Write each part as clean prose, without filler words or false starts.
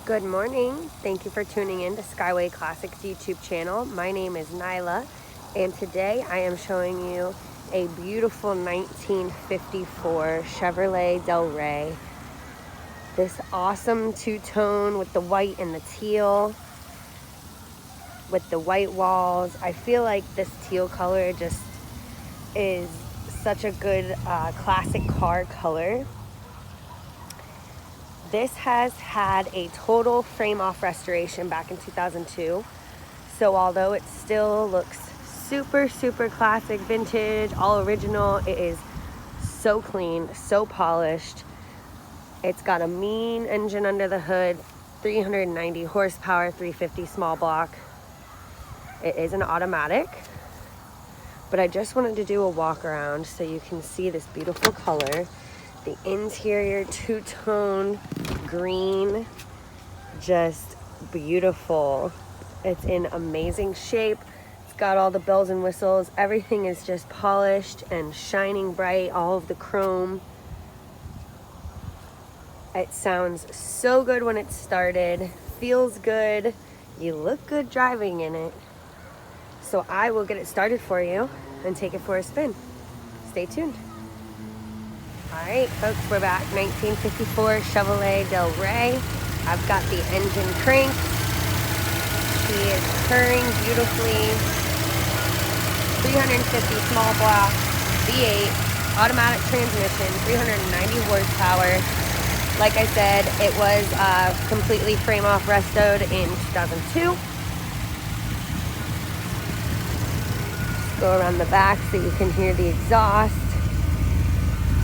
Good morning. Thank you for tuning in to Skyway Classics YouTube channel. My name is Nyla, and today I am showing you a beautiful 1954 Chevrolet Delray. This awesome two-tone with the white and the teal, with the white walls. I feel like this teal color just is such a good classic car color. This has had a total frame-off restoration back in 2002. So although it still looks super classic, vintage, all original, it is so clean, so polished. It's got a mean engine under the hood, 390 horsepower, 350 small block. It is an automatic, but I just wanted to do a walk around so you can see this beautiful color. The interior two-tone green, just beautiful. It's in amazing shape. It's got all the bells and whistles. Everything is just polished and shining bright, all of the chrome. It sounds so good when it's started, feels good. You look good driving in it. So I will get it started for you and take it for a spin. Stay tuned. All right, folks, we're back. 1954 Chevrolet Delray. I've got the engine cranked. She is purring beautifully. 350 small block, V8, automatic transmission, 390 horsepower. Like I said, it was completely frame-off restoed in 2002. Just go around the back so you can hear the exhaust.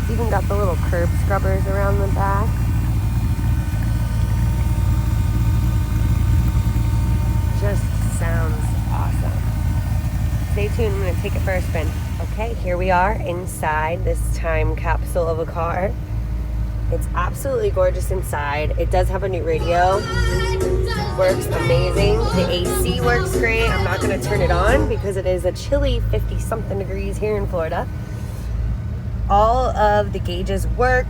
Even got the little curb scrubbers around the back. Just sounds awesome. Stay tuned, I'm going to take it for a spin. Okay, here we are inside this time capsule of a car. It's absolutely gorgeous inside. It does have a new radio. Works amazing. The AC works great. I'm not going to turn it on because it is a chilly 50-something degrees here in Florida. All of the gauges work.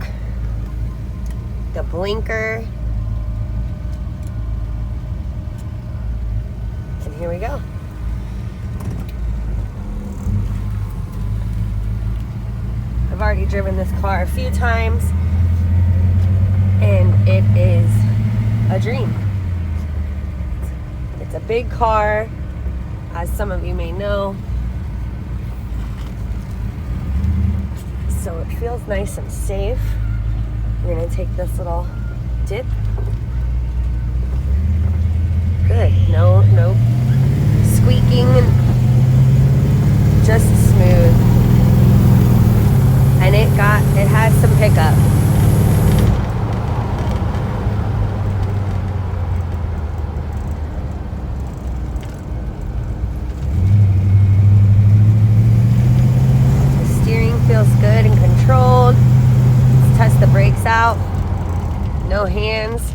The blinker. And here we go. I've already driven this car a few times, and it is a dream. It's a big car, as some of you may know. So it feels nice and safe. We're gonna take this little dip. Good, no squeaking, just smooth. And it has some pickup. Feels good and controlled. Let's test the brakes out. No hands.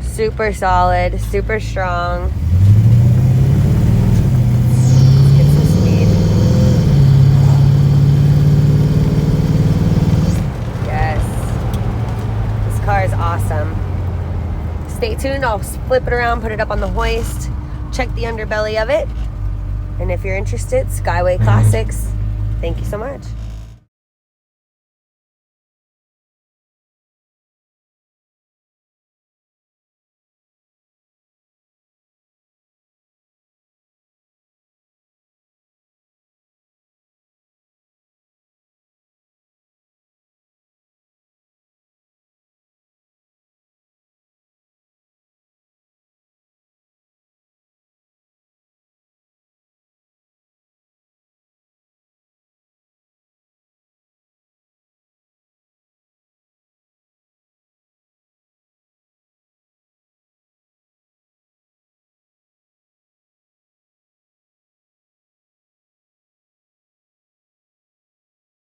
Super solid, super strong. Let's get some speed. Yes. This car is awesome. Stay tuned. I'll flip it around, put it up on the hoist, check the underbelly of it. And if you're interested, Skyway Classics. Thank you so much.